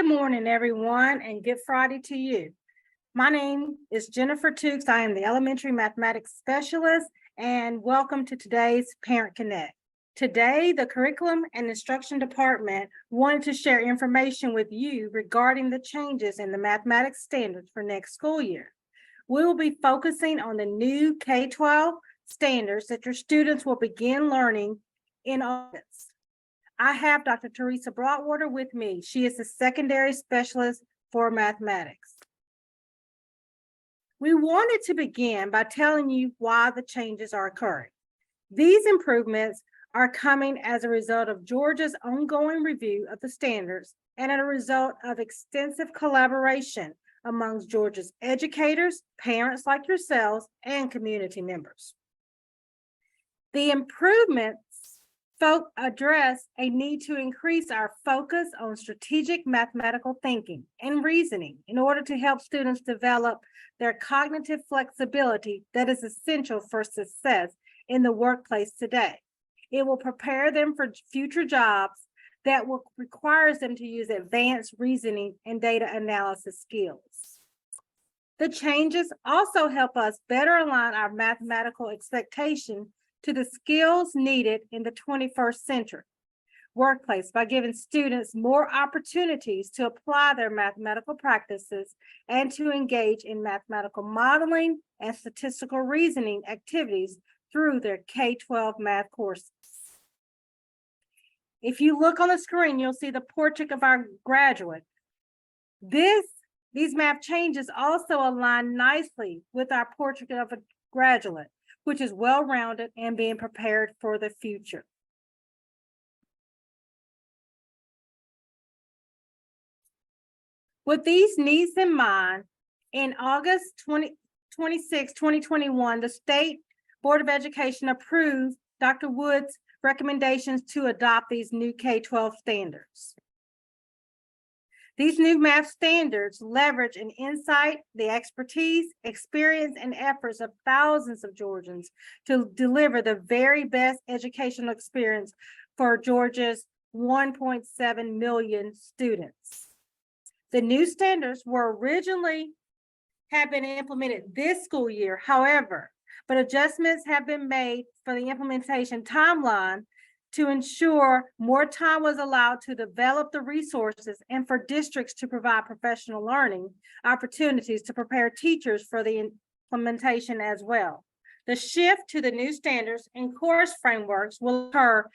good morning, everyone, and good Friday to you. My name is Jennifer Tukes. I am the elementary mathematics specialist, and welcome to today's Parent Connect. Today, the curriculum and instruction department wanted to share information with you regarding the changes in the mathematics standards for next school year. We will be focusing on the new K-12 standards that your students will begin learning in August. I have Dr. Teresa Broadwater with me. She is the secondary specialist for mathematics. We wanted to begin by telling you why the changes are occurring. These improvements are coming as a result of Georgia's ongoing review of the standards and as a result of extensive collaboration amongst Georgia's educators, parents like yourselves, and community members. The improvements address a need to increase our focus on strategic mathematical thinking and reasoning in order to help students develop their cognitive flexibility that is essential for success in the workplace today. It will prepare them for future jobs that will require them to use advanced reasoning and data analysis skills. The changes also help us better align our mathematical expectation to the skills needed in the 21st century workplace by giving students more opportunities to apply their mathematical practices and to engage in mathematical modeling and statistical reasoning activities through their K-12 math courses. If you look on the screen, you'll see the portrait of our graduate. These math changes also align nicely with our portrait of a graduate, which is well-rounded and being prepared for the future. With these needs in mind, in August 26, 2021, the State Board of Education approved Dr. Wood's recommendations to adopt these new K-12 standards. These new math standards leverage an insight, the expertise, experience, and efforts of thousands of Georgians to deliver the very best educational experience for Georgia's 1.7 million students. The new standards were originally have been implemented this school year, however, but adjustments have been made for the implementation timeline to ensure more time was allowed to develop the resources and for districts to provide professional learning opportunities to prepare teachers for the implementation as well. The shift to the new standards and course frameworks will occur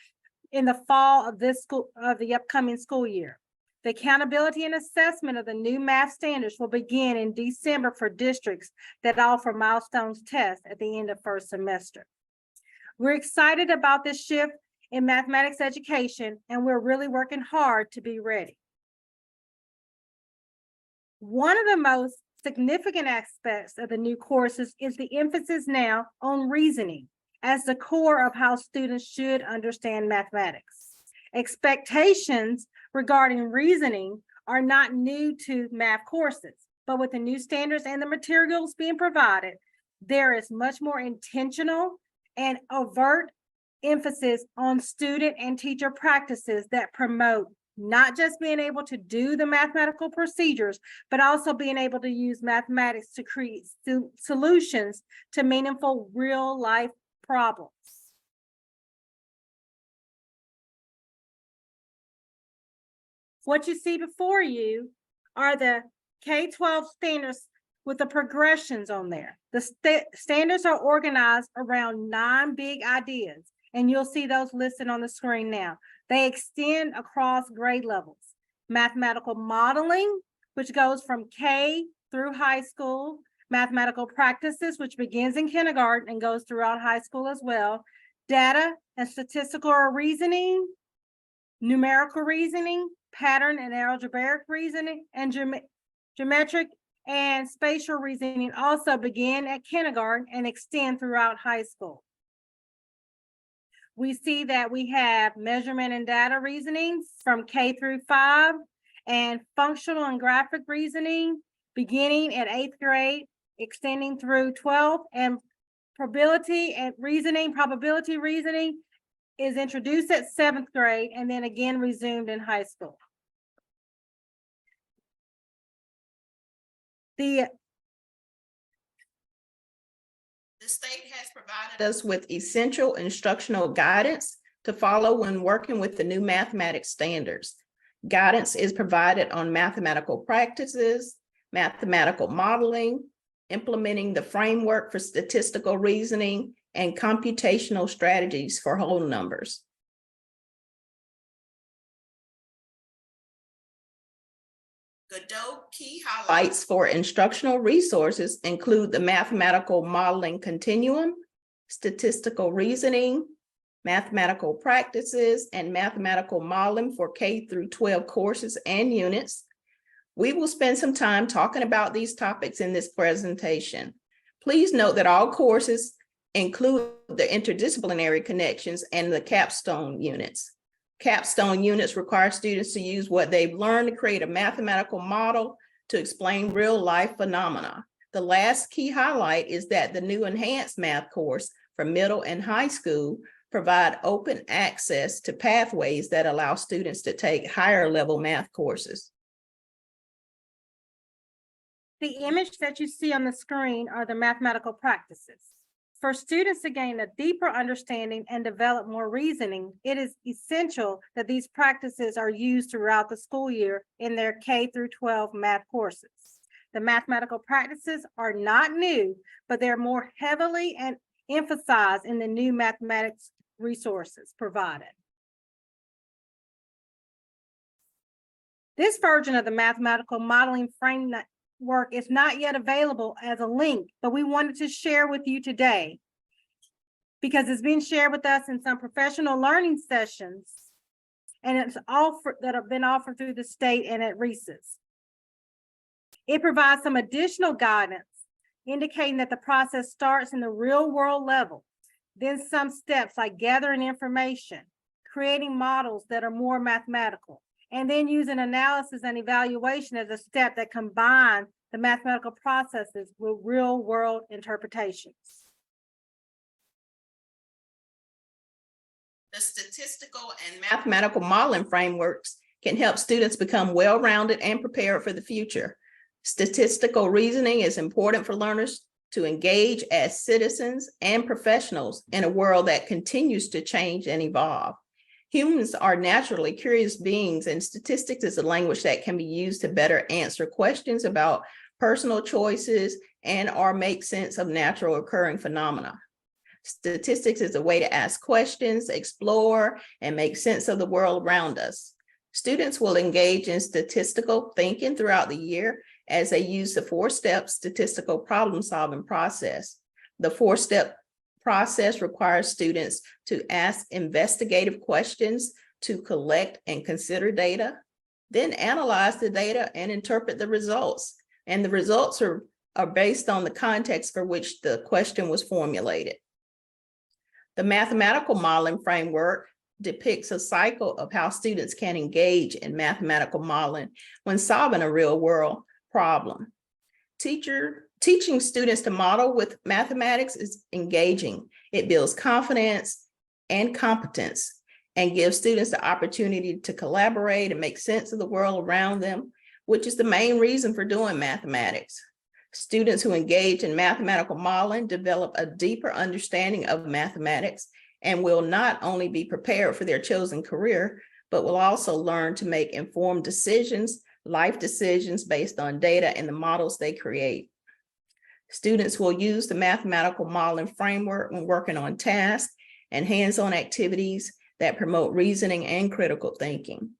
in the fall of the upcoming school year. The accountability and assessment of the new math standards will begin in December for districts that offer milestones tests at the end of first semester. We're excited about this shift in mathematics education, and we're really working hard to be ready. One of the most significant aspects of the new courses is the emphasis now on reasoning as the core of how students should understand mathematics. Expectations regarding reasoning are not new to math courses, but with the new standards and the materials being provided, there is much more intentional and overt emphasis on student and teacher practices that promote not just being able to do the mathematical procedures, but also being able to use mathematics to create solutions to meaningful real life problems. What you see before you are the K-12 standards with the progressions on there. The standards are organized around 9 big ideas, and you'll see those listed on the screen now. They extend across grade levels. Mathematical modeling, which goes from K through high school. Mathematical practices, which begins in kindergarten and goes throughout high school as well. Data and statistical reasoning, numerical reasoning, pattern and algebraic reasoning, and geometric and spatial reasoning also begin at kindergarten and extend throughout high school. We see that we have measurement and data reasoning from K through 5 and functional and graphic reasoning beginning at 8th grade, extending through 12th, and probability reasoning is introduced at 7th grade and then again resumed in high school. The state has provided us with essential instructional guidance to follow when working with the new mathematics standards. Guidance is provided on mathematical practices, mathematical modeling, implementing the framework for statistical reasoning, and computational strategies for whole numbers. Godot key highlights for instructional resources include the mathematical modeling continuum, statistical reasoning, mathematical practices, and mathematical modeling for K-12 courses and units. We will spend some time talking about these topics in this presentation. Please note that all courses include the interdisciplinary connections and the capstone units. Capstone units require students to use what they've learned to create a mathematical model to explain real-life phenomena. The last key highlight is that the new enhanced math course for middle and high school provide open access to pathways that allow students to take higher level math courses. The image that you see on the screen are the mathematical practices. For students to gain a deeper understanding and develop more reasoning, it is essential that these practices are used throughout the school year in their K-12 math courses. The mathematical practices are not new, but they're more heavily and emphasized in the new mathematics resources provided. This version of the mathematical modeling framework is not yet available as a link, but we wanted to share with you today because it's being shared with us in some professional learning sessions, and it's offered that have been offered through the state and at RESAs. It provides some additional guidance indicating that the process starts in the real world level, then some steps like gathering information, creating models that are more mathematical, and then using analysis and evaluation as a step that combines the mathematical processes with real world interpretations. The statistical and mathematical modeling frameworks can help students become well-rounded and prepared for the future. Statistical reasoning is important for learners to engage as citizens and professionals in a world that continues to change and evolve. Humans are naturally curious beings, and statistics is a language that can be used to better answer questions about personal choices and or make sense of natural occurring phenomena. Statistics is a way to ask questions, explore, and make sense of the world around us. Students will engage in statistical thinking throughout the year as they use the four-step statistical problem-solving process. The four-step process requires students to ask investigative questions, to collect and consider data, then analyze the data and interpret the results. And the results are based on the context for which the question was formulated. The mathematical modeling framework depicts a cycle of how students can engage in mathematical modeling when solving a real-world problem. Teaching students to model with mathematics is engaging. It builds confidence and competence and gives students the opportunity to collaborate and make sense of the world around them, which is the main reason for doing mathematics. Students who engage in mathematical modeling develop a deeper understanding of mathematics and will not only be prepared for their chosen career, but will also learn to make informed decisions, life decisions based on data and the models they create. Students will use the mathematical modeling framework when working on tasks and hands-on activities that promote reasoning and critical thinking.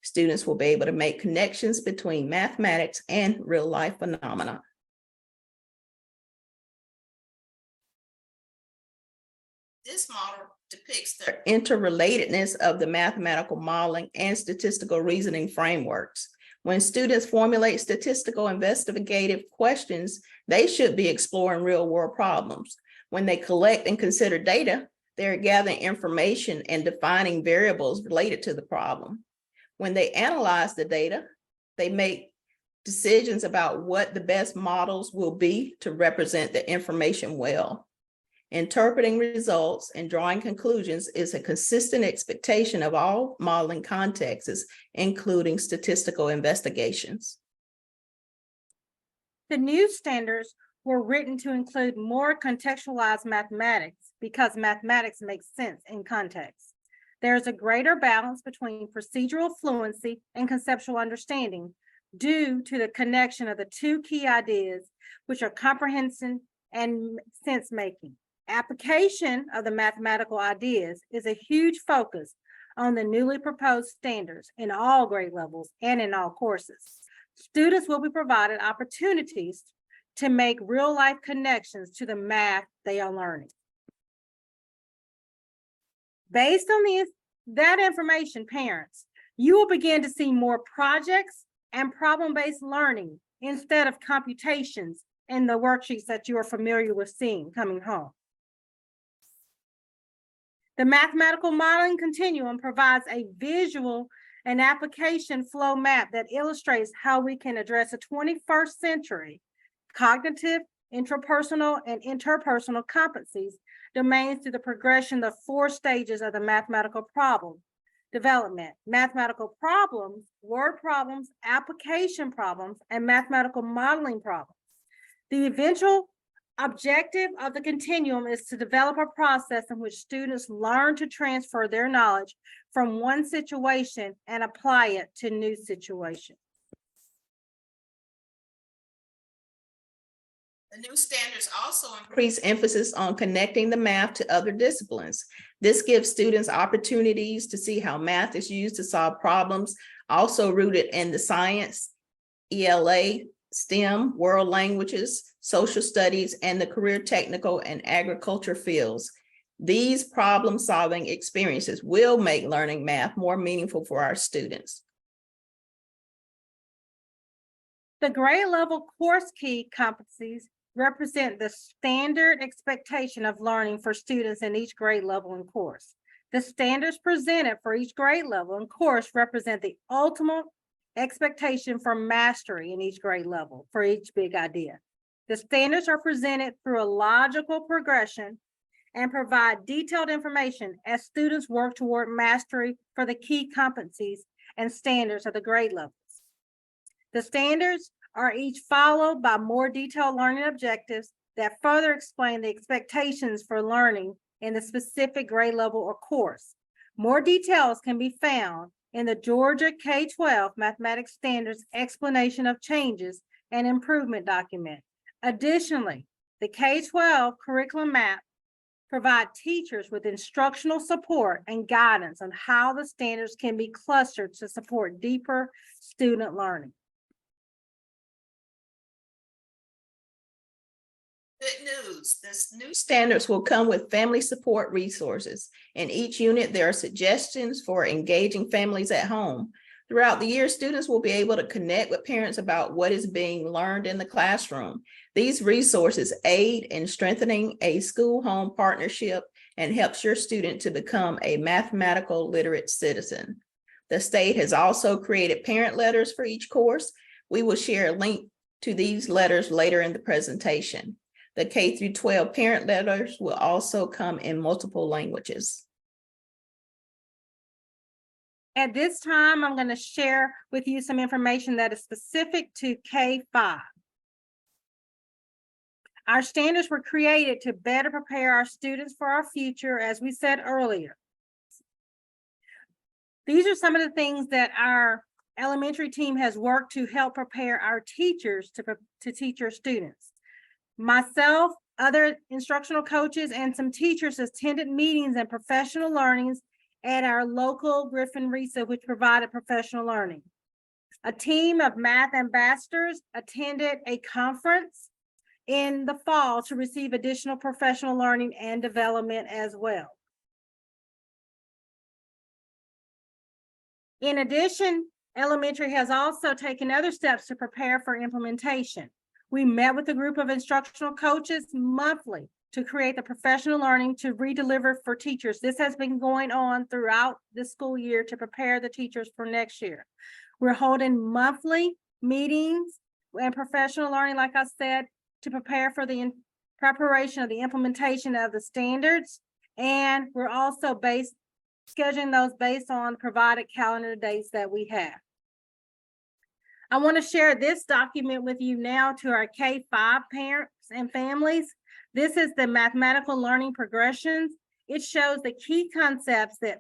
Students will be able to make connections between mathematics and real-life phenomena. This model depicts the interrelatedness of the mathematical modeling and statistical reasoning frameworks. When students formulate statistical investigative questions, they should be exploring real-world problems. When they collect and consider data, they're gathering information and defining variables related to the problem. When they analyze the data, they make decisions about what the best models will be to represent the information well. Interpreting results and drawing conclusions is a consistent expectation of all modeling contexts, including statistical investigations. The new standards were written to include more contextualized mathematics because mathematics makes sense in context. There is a greater balance between procedural fluency and conceptual understanding due to the connection of the two key ideas, which are comprehension and sense-making. Application of the mathematical ideas is a huge focus on the newly proposed standards in all grade levels and in all courses. Students will be provided opportunities to make real-life connections to the math they are learning. Based on that information, parents, you will begin to see more projects and problem-based learning instead of computations in the worksheets that you are familiar with seeing coming home. The mathematical modeling continuum provides a visual and application flow map that illustrates how we can address the 21st century cognitive, intrapersonal, and interpersonal competencies domains through the progression of 4 stages of the mathematical problem development: mathematical problems, word problems, application problems, and mathematical modeling problems. The eventual objective of the continuum is to develop a process in which students learn to transfer their knowledge from one situation and apply it to new situations. The new standards also increase emphasis on connecting the math to other disciplines. This gives students opportunities to see how math is used to solve problems also rooted in the science, ELA, STEM, world languages, social studies, and the career technical and agriculture fields. These problem-solving experiences will make learning math more meaningful for our students. The grade level course key competencies represent the standard expectation of learning for students in each grade level and course. The standards presented for each grade level and course represent the ultimate expectation for mastery in each grade level for each big idea. The standards are presented through a logical progression and provide detailed information as students work toward mastery for the key competencies and standards of the grade levels. The standards are each followed by more detailed learning objectives that further explain the expectations for learning in the specific grade level or course. More details can be found in the Georgia K-12 Mathematics Standards Explanation of Changes and Improvement document. Additionally, the K-12 curriculum map provide teachers with instructional support and guidance on how the standards can be clustered to support deeper student learning. Good news, this new standards will come with family support resources. In each unit, there are suggestions for engaging families at home. Throughout the year, students will be able to connect with parents about what is being learned in the classroom. These resources aid in strengthening a school-home partnership and helps your student to become a mathematical literate citizen. The state has also created parent letters for each course. We will share a link to these letters later in the presentation. The K-12 parent letters will also come in multiple languages. At this time, I'm going to share with you some information that is specific to K-5. Our standards were created to better prepare our students for our future, as we said earlier. These are some of the things that our elementary team has worked to help prepare our teachers to teach our students. Myself, other instructional coaches, and some teachers attended meetings and professional learnings at our local Griffin RESA, which provided professional learning. A team of math ambassadors attended a conference in the fall to receive additional professional learning and development as well. In addition, elementary has also taken other steps to prepare for implementation. We met with a group of instructional coaches monthly to create the professional learning to redeliver for teachers. This has been going on throughout the school year to prepare the teachers for next year. We're holding monthly meetings and professional learning, like I said, to prepare for the preparation of the implementation of the standards. And we're also scheduling those based on provided calendar dates that we have. I want to share this document with you now to our K-5 parents and families. This is the mathematical learning progressions. It shows the key concepts that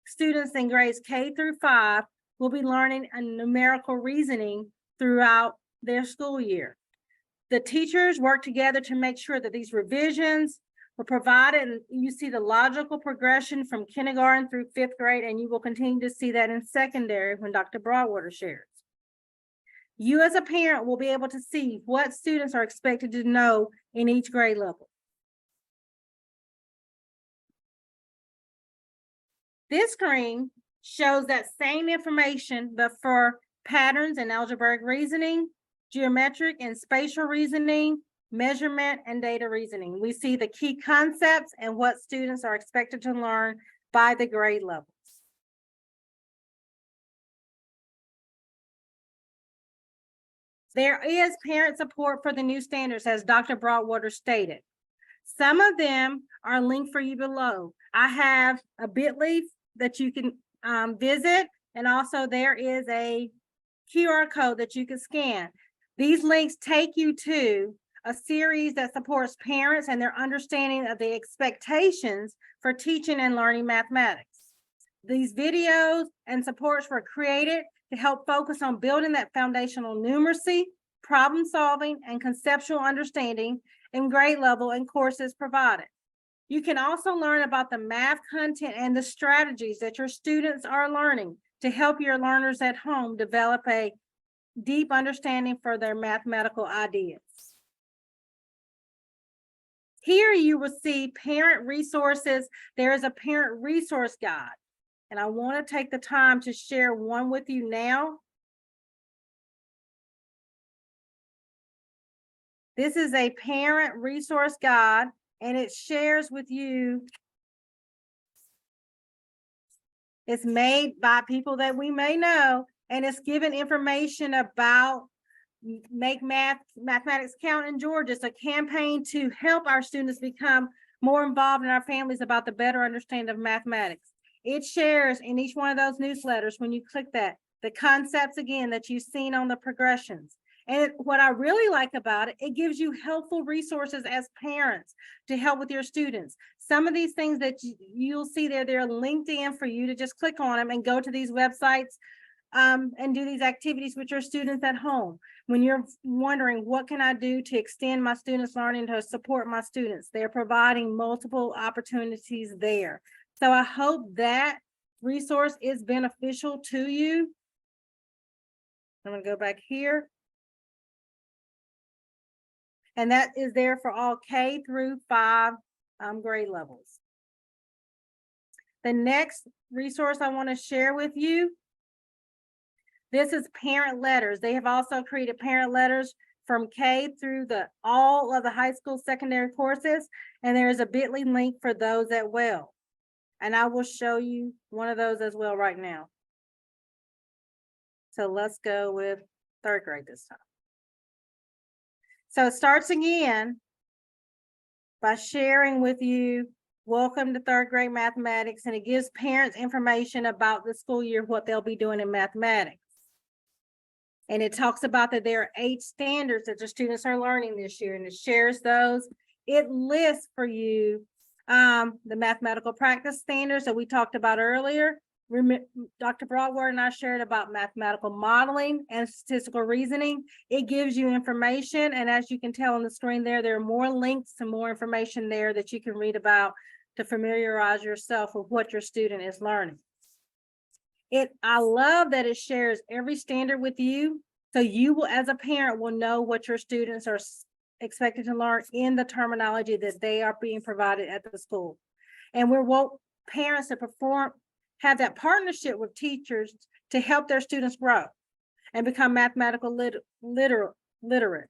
students in grades K through 5 will be learning in numerical reasoning throughout their school year. The teachers work together to make sure that these revisions were provided, and you see the logical progression from kindergarten through 5th grade, and you will continue to see that in secondary when Dr. Broadwater shares. You as a parent will be able to see what students are expected to know in each grade level. This screen shows that same information, but for patterns and algebraic reasoning, geometric and spatial reasoning, measurement, and data reasoning. We see the key concepts and what students are expected to learn by the grade levels. There is parent support for the new standards, as Dr. Broadwater stated. Some of them are linked for you below. I have a bit.ly that you can visit, and also there is a QR code that you can scan. These links take you to a series that supports parents and their understanding of the expectations for teaching and learning mathematics. These videos and supports were created to help focus on building that foundational numeracy, problem solving, and conceptual understanding in grade level and courses provided. You can also learn about the math content and the strategies that your students are learning to help your learners at home develop a deep understanding for their mathematical ideas. Here you will see parent resources. There is a parent resource guide, and I want to take the time to share one with you now. This is a parent resource guide, and it shares with you. It's made by people that we may know, and it's given information about Make Mathematics Count in Georgia. It's a campaign to help our students become more involved in our families about the better understanding of mathematics. It shares in each one of those newsletters, when you click that, the concepts again that you've seen on the progressions. And what I really like about it, it gives you helpful resources as parents to help with your students. Some of these things that you'll see there, they're linked in for you to just click on them and go to these websites and do these activities with your students at home. When you're wondering, what can I do to extend my students' learning, to support my students? They're providing multiple opportunities there. So I hope that resource is beneficial to you. I'm gonna go back here. And that is there for all K through 5 grade levels. The next resource I want to share with you, this is parent letters. They have also created parent letters from K through all of the high school secondary courses, and there is a bit.ly link for those as well. And I will show you one of those as well right now. So let's go with 3rd grade this time. So it starts again by sharing with you, welcome to 3rd grade mathematics, and it gives parents information about the school year, what they'll be doing in mathematics. And it talks about that there are 8 standards that the students are learning this year, and it shares those. It lists for you the mathematical practice standards that we talked about earlier. Dr. Broadwater and I shared about mathematical modeling and statistical reasoning. It gives you information, and as you can tell on the screen there are more links and more information there that you can read about to familiarize yourself with what your student is learning. I love that it shares every standard with you, so you will, as a parent, will know what your students are expected to learn in the terminology that they are being provided at the school. And we want parents to have that partnership with teachers to help their students grow and become mathematical literate.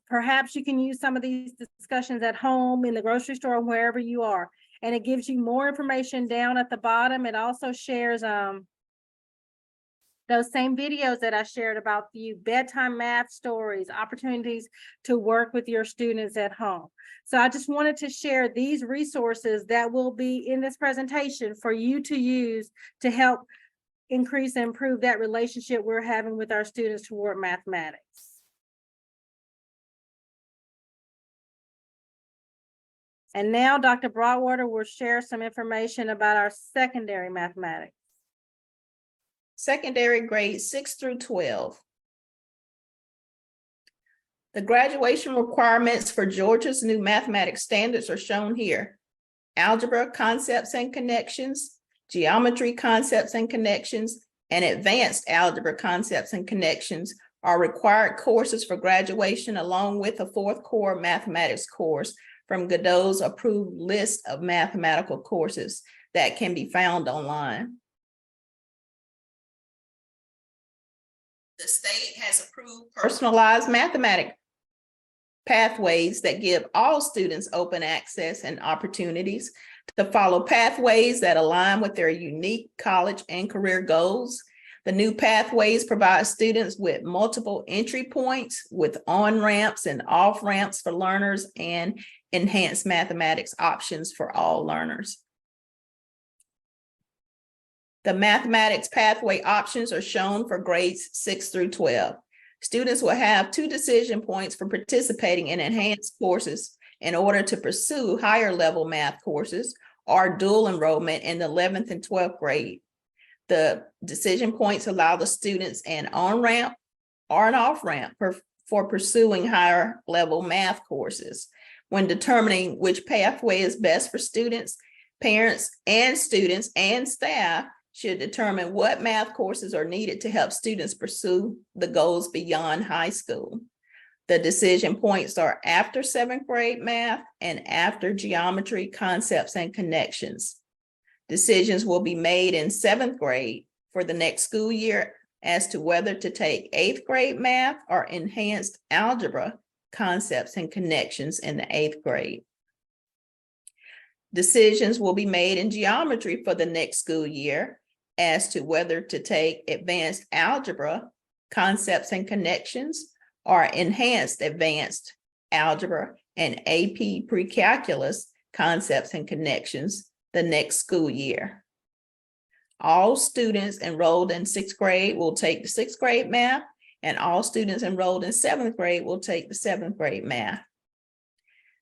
Perhaps you can use some of these discussions at home, in the grocery store, wherever you are. And it gives you more information down at the bottom. It also shares those same videos that I shared about you, bedtime math stories, opportunities to work with your students at home. So I just wanted to share these resources that will be in this presentation for you to use to help increase and improve that relationship we're having with our students toward mathematics. And now Dr. Broadwater will share some information about our secondary mathematics. Secondary grades 6 through 12. The graduation requirements for Georgia's new mathematics standards are shown here. Algebra concepts and connections, geometry concepts and connections, and advanced algebra concepts and connections are required courses for graduation, along with a fourth core mathematics course from Godot's approved list of mathematical courses that can be found online. The state has approved personalized mathematics pathways that give all students open access and opportunities to follow pathways that align with their unique college and career goals. The new pathways provide students with multiple entry points with on-ramps and off-ramps for learners and enhanced mathematics options for all learners. The mathematics pathway options are shown for grades 6 through 12. Students will have 2 decision points for participating in enhanced courses in order to pursue higher level math courses or dual enrollment in the 11th and 12th grade. The decision points allow the students an on-ramp or an off-ramp for pursuing higher level math courses. When determining which pathway is best for students, parents and students and staff should determine what math courses are needed to help students pursue the goals beyond high school. The decision points are after 7th grade math and after geometry concepts and connections. Decisions will be made in 7th grade for the next school year as to whether to take 8th grade math or enhanced algebra concepts and connections in the 8th grade. Decisions will be made in geometry for the next school year as to whether to take advanced algebra concepts and connections or enhanced advanced algebra and AP pre-calculus concepts and connections the next school year. All students enrolled in 6th grade will take the 6th grade math, and all students enrolled in 7th grade will take the 7th grade math.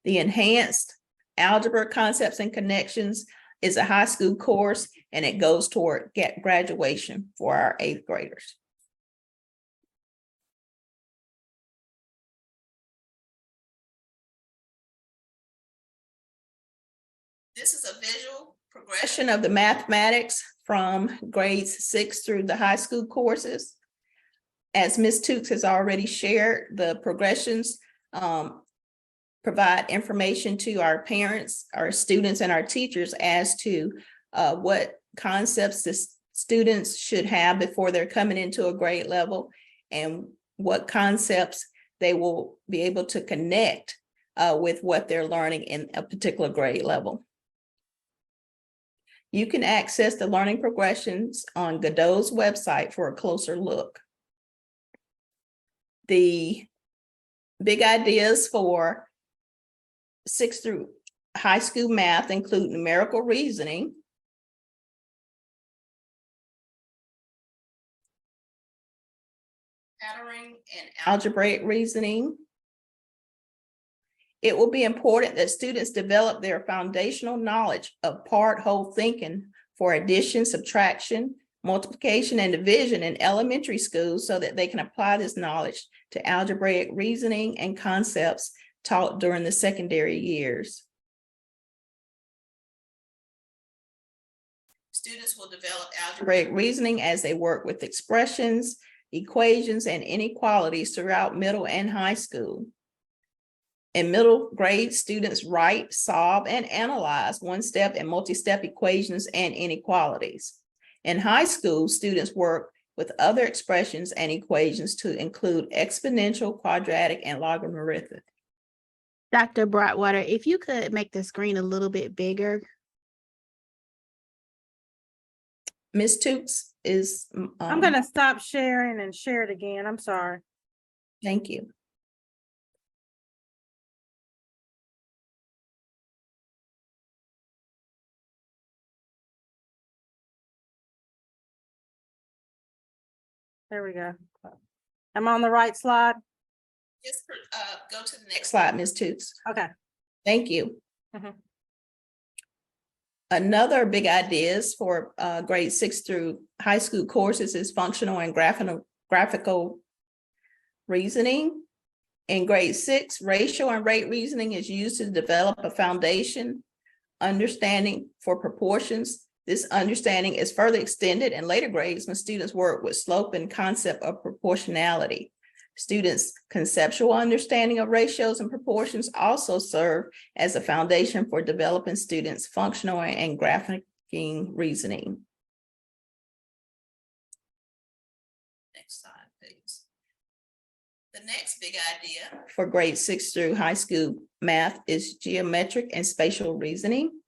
The enhanced algebra concepts and connections is a high school course, and it goes toward graduation for our 8th graders. This is a visual progression of the mathematics from grades 6 through the high school courses. As Ms. Tukes has already shared, the progressions provide information to our parents, our students, and our teachers as to what concepts the students should have before they're coming into a grade level and what concepts they will be able to connect with what they're learning in a particular grade level. You can access the learning progressions on Godot's website for a closer look. The big ideas for 6th through high school math include numerical reasoning, patterning and algebraic reasoning. It will be important that students develop their foundational knowledge of part-whole thinking for addition, subtraction, multiplication, and division in elementary schools so that they can apply this knowledge to algebraic reasoning and concepts taught during the secondary years. Students will develop algebraic reasoning as they work with expressions, equations, and inequalities throughout middle and high school. In middle grade, students write, solve, and analyze one-step and multi-step equations and inequalities. In high school, students work with other expressions and equations to include exponential, quadratic, and logarithmic. Dr. Broadwater, if you could make the screen a little bit bigger. Ms. Tukes is. I'm gonna stop sharing and share it again. I'm sorry. Thank you. There we go. I'm on the right slide. Just go to the next slide, Ms. Toots. Okay. Thank you. Mhm. Another big ideas for grade 6 through high school courses is functional and graphical reasoning. In grade 6, ratio and rate reasoning is used to develop a foundation understanding for proportions. This understanding is further extended in later grades when students work with slope and concept of proportionality. Students' conceptual understanding of ratios and proportions also serve as a foundation for developing students' functional and graphing reasoning. Next slide, please. The next big idea for grade 6 through high school math is geometric and spatial reasoning.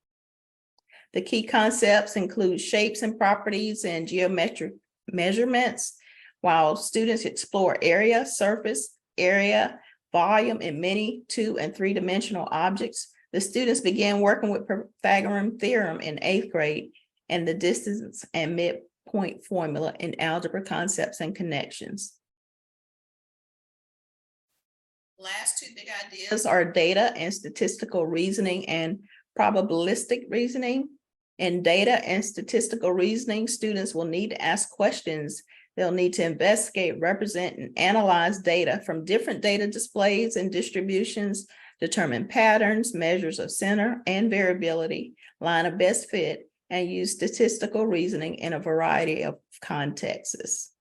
The key concepts include shapes and properties and geometric measurements, while students explore area, surface, area, volume, and many 2- and 3-dimensional objects. The students began working with Pythagorean theorem in 8th grade and the distance and midpoint formula in algebra concepts and connections. Last two big ideas are data and statistical reasoning and probabilistic reasoning. In data and statistical reasoning, students will need to ask questions. They'll need to investigate, represent, and analyze data from different data displays and distributions, determine patterns, measures of center and variability, line of best fit, and use statistical reasoning in a variety of contexts.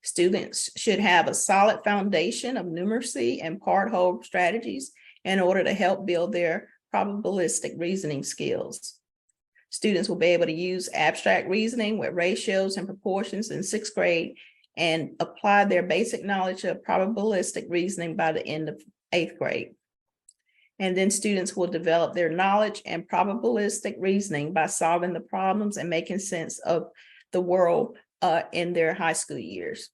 Students should have a solid foundation of numeracy and part-whole strategies in order to help build their probabilistic reasoning skills. Students will be able to use abstract reasoning with ratios and proportions in 6th grade and apply their basic knowledge of probabilistic reasoning by the end of 8th grade. And then students will develop their knowledge and probabilistic reasoning by solving the problems and making sense of the world in their high school years.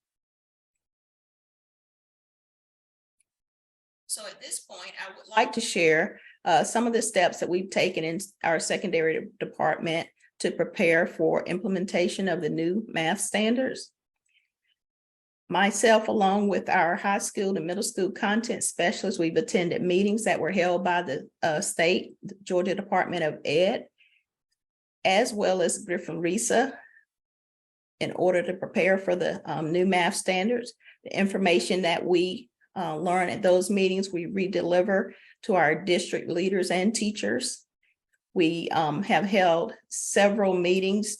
So at this point, I would like to share some of the steps that we've taken in our secondary department to prepare for implementation of the new math standards. Myself, along with our high school and middle school content specialists, we've attended meetings that were held by the state, Georgia Department of Ed, as well as Griffin RISA, in order to prepare for the new math standards. The information that we learn at those meetings, we redeliver to our district leaders and teachers. We have held several meetings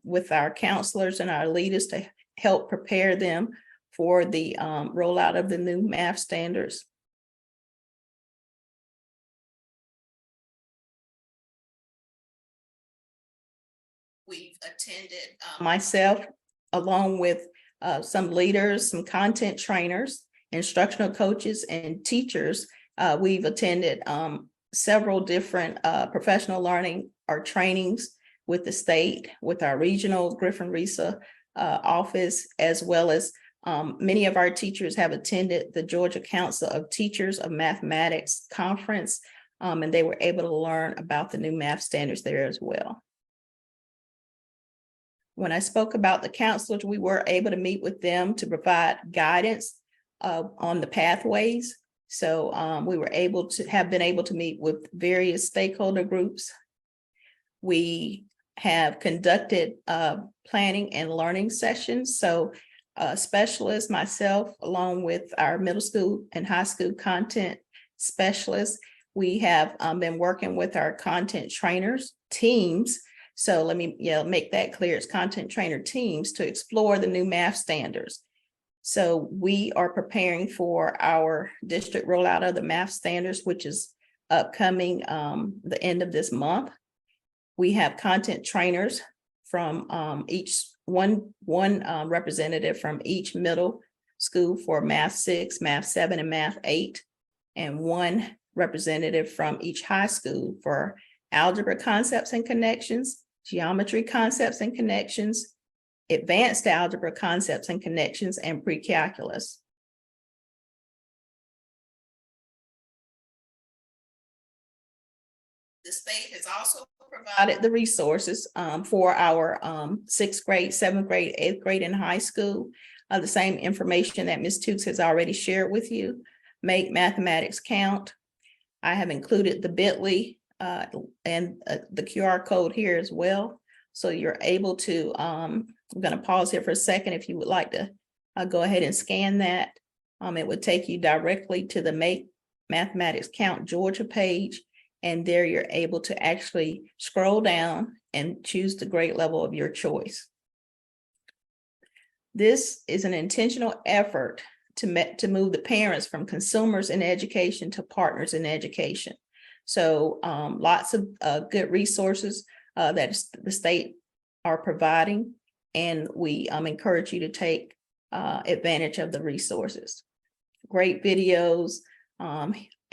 with our counselors and our leaders to help prepare them for the rollout of the new math standards. We've attended, myself, along with some leaders, some content trainers, instructional coaches, and teachers. We've attended several different professional learning or trainings with the state, with our regional Griffin RISA office, as well as many of our teachers have attended the Georgia Council of Teachers of Mathematics conference, and they were able to learn about the new math standards there as well. When I spoke about the counselors, we were able to meet with them to provide guidance on the pathways. So we were able to meet with various stakeholder groups. We have conducted planning and learning sessions. So specialists, myself, along with our middle school and high school content specialists, we have been working with our content trainers teams. So let me make that clear. It's content trainer teams to explore the new math standards. So we are preparing for our district rollout of the math standards, which is upcoming the end of this month. We have content trainers from each one representative from each middle school for Math 6, Math 7, and Math 8, and one representative from each high school for algebra concepts and connections, geometry concepts and connections, advanced algebra concepts and connections, and pre-calculus. The state has also provided the resources for our sixth grade, seventh grade, eighth grade, and high school. The same information that Ms. Tukes has already shared with you. Make mathematics count. I have included the bit.ly and the QR code here as well. So you're able to, I'm going to pause here for a second. If you would like to go ahead and scan that, it would take you directly to the Make Mathematics Count Georgia page. And there you're able to actually scroll down and choose the grade level of your choice. This is an intentional effort to move the parents from consumers in education to partners in education. So lots of good resources that the state are providing, and we encourage you to take advantage of the resources. Great videos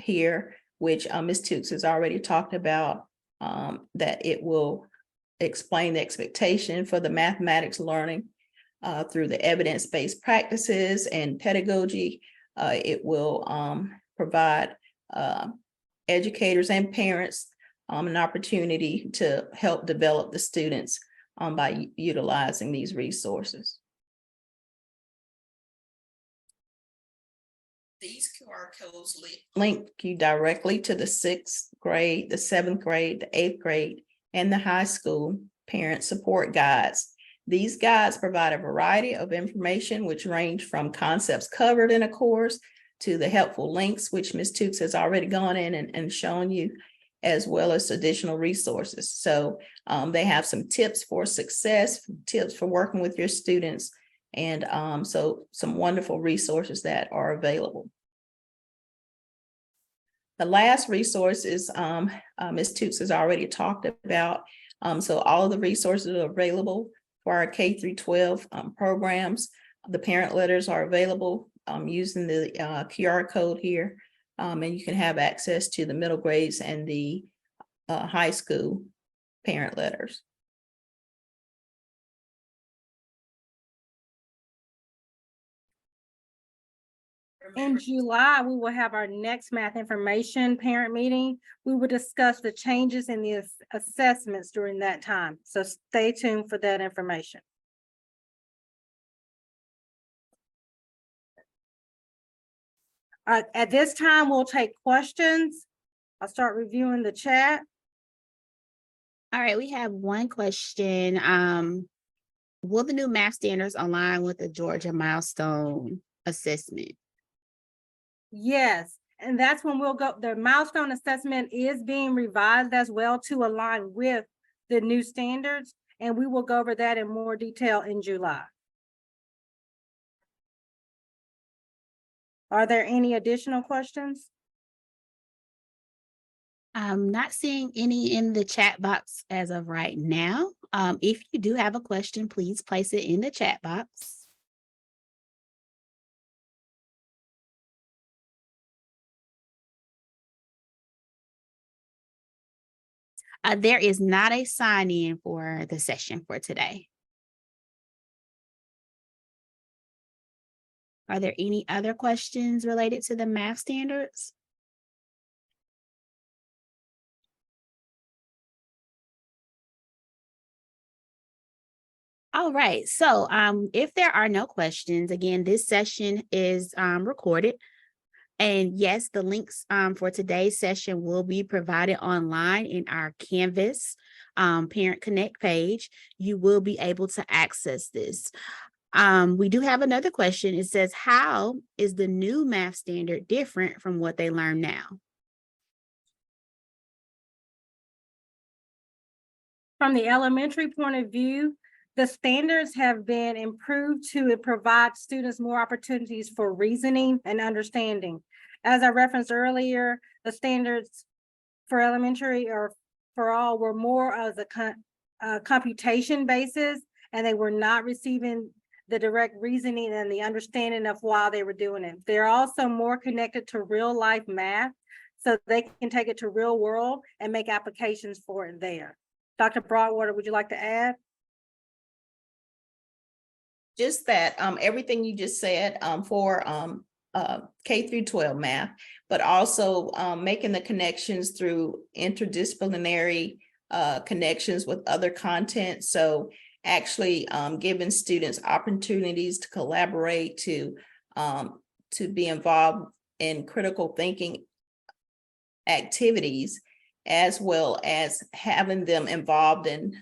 here, which Ms. Tukes has already talked about, that it will explain the expectation for the mathematics learning through the evidence-based practices and pedagogy. It will provide educators and parents an opportunity to help develop the students by utilizing these resources. These QR codes link you directly to the sixth grade, the seventh grade, the eighth grade, and the high school parent support guides. These guides provide a variety of information which range from concepts covered in a course to the helpful links, which Ms. Tukes has already gone in and shown you, as well as additional resources. So they have some tips for success, tips for working with your students, and so some wonderful resources that are available. The last resource is Ms. Tukes has already talked about. So all of the resources are available for our K-12 programs. The parent letters are available using the QR code here, and you can have access to the middle grades and the high school parent letters. In July, we will have our next math information parent meeting. We will discuss the changes in the assessments during that time. So stay tuned for that information. At this time, we'll take questions. I'll start reviewing the chat. All right, we have one question. Will the new math standards align with the Georgia milestone assessment? Yes, and that's when we'll go. The milestone assessment is being revised as well to align with the new standards, and we will go over that in more detail in July. Are there any additional questions? I'm not seeing any in the chat box as of right now. If you do have a question, please place it in the chat box. There is not a sign-in for the session for today. Are there any other questions related to the math standards? All right, so if there are no questions, again, this session is recorded. And yes, the links for today's session will be provided online in our Canvas Parent Connect page. You will be able to access this. We do have another question. It says, how is the new math standard different from what they learn now? From the elementary point of view, the standards have been improved to provide students more opportunities for reasoning and understanding. As I referenced earlier, the standards for elementary or for all were more of a computation basis, and they were not receiving the direct reasoning and the understanding of why they were doing it. They're also more connected to real life math, so they can take it to real world and make applications for it there. Dr. Broadwater, would you like to add? Just that everything you just said for K through 12 math, but also making the connections through interdisciplinary connections with other content. So actually giving students opportunities to collaborate, to be involved in critical thinking activities, as well as having them involved in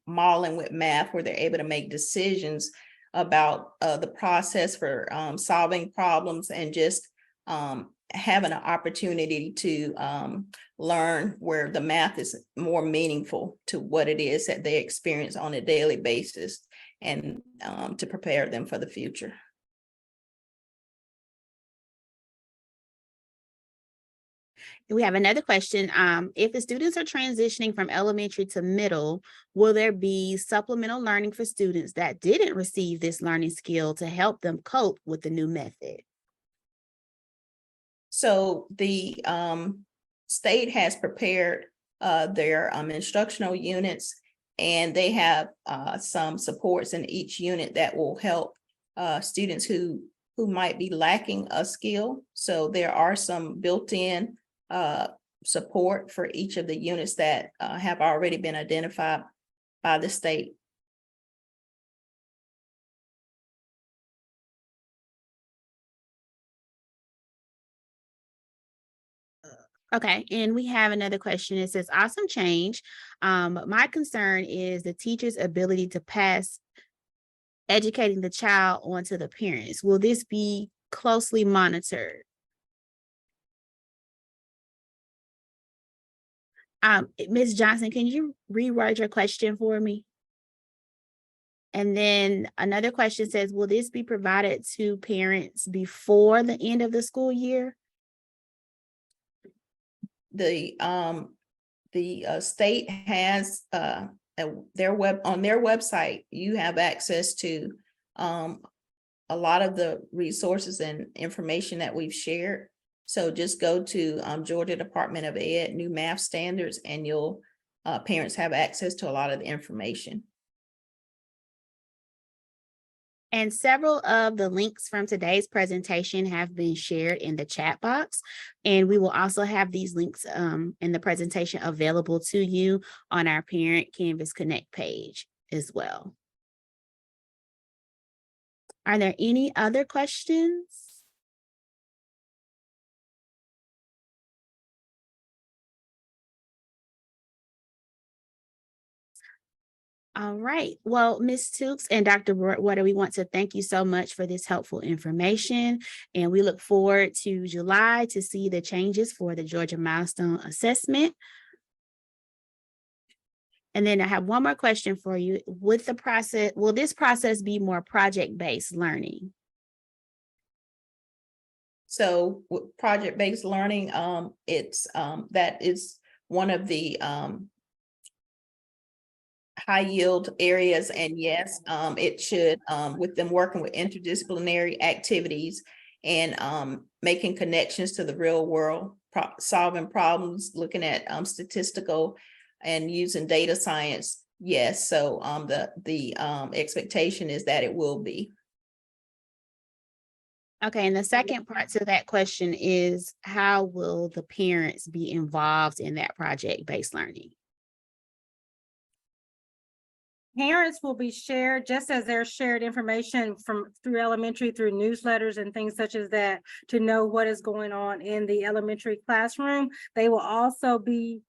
modeling with math, where they're able to make decisions about the process for solving problems, and just having an opportunity to learn where the math is more meaningful to what it is that they experience on a daily basis, and to prepare them for the future. We have another question. If the students are transitioning from elementary to middle, will there be supplemental learning for students that didn't receive this learning skill to help them cope with the new method? So the state has prepared their instructional units, and they have some supports in each unit that will help students who might be lacking a skill. So there are some built-in support for each of the units that have already been identified by the state. Okay, and we have another question. It says, awesome change. My concern is the teacher's ability to pass educating the child onto the parents. Will this be closely monitored? Ms. Johnson, can you reword your question for me? And then another question says, will this be provided to parents before the end of the school year? The state has on their website, you have access to a lot of the resources and information that we've shared. So just go to Georgia Department of Ed, new math standards, and you'll parents have access to a lot of the information. And several of the links from today's presentation have been shared in the chat box. And we will also have these links in the presentation available to you on our Parent Canvas Connect page as well. Are there any other questions? All right. Well, Ms. Tukes and Dr. Broadwater, we want to thank you so much for this helpful information. And we look forward to July to see the changes for the Georgia Milestone Assessment. And then I have one more question for you. With the process, will this process be more project-based learning? So with project-based learning, it's that is one of the high yield areas, and yes, it should, with them working with interdisciplinary activities and making connections to the real world, solving problems, looking at statistical and using data science. Yes, so the expectation is that it will be. Okay, and the second part to that question is, how will the parents be involved in that project-based learning? Parents will be shared just as they're shared information through elementary, through newsletters and things such as that, to know what is going on in the elementary classroom. They will also be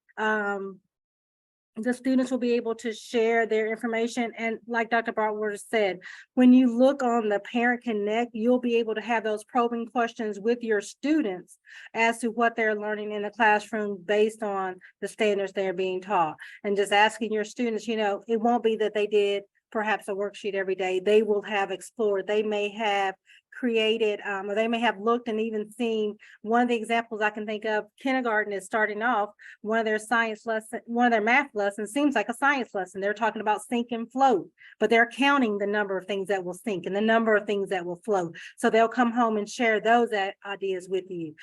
the students will be able to share their information. And like Dr. Broadwater said, when you look on the Parent Connect, you'll be able to have those probing questions with your students as to what they're learning in the classroom based on the standards they're being taught. And just asking your students, you know, it won't be that they did perhaps a worksheet every day. They will have explored, they may have created, or they may have looked and even seen. One of the examples I can think of, kindergarten is starting off, one of their math lessons seems like a science lesson. They're talking about sink and float, but they're counting the number of things that will sink and the number of things that will float. So they'll come home and share those ideas with you.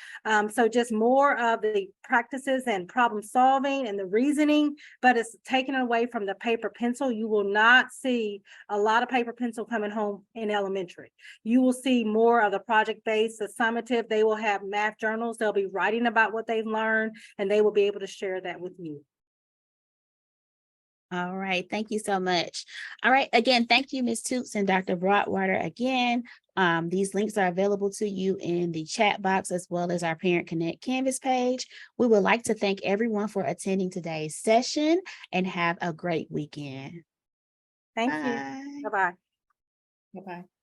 So just more of the practices and problem solving and the reasoning, but it's taken away from the paper pencil. You will not see a lot of paper pencil coming home in elementary. You will see see more of the project-based, the summative, they will have math journals. They'll be writing about what they've learned, and they will be able to share that with you. All right, thank you so much. All right, again, thank you, Ms. Toots and Dr. Broadwater. Again, these links are available to you in the chat box as well as our Parent Connect Canvas page. We would like to thank everyone for attending today's session and have a great weekend. Thank Bye. you. Bye-bye. Bye-bye.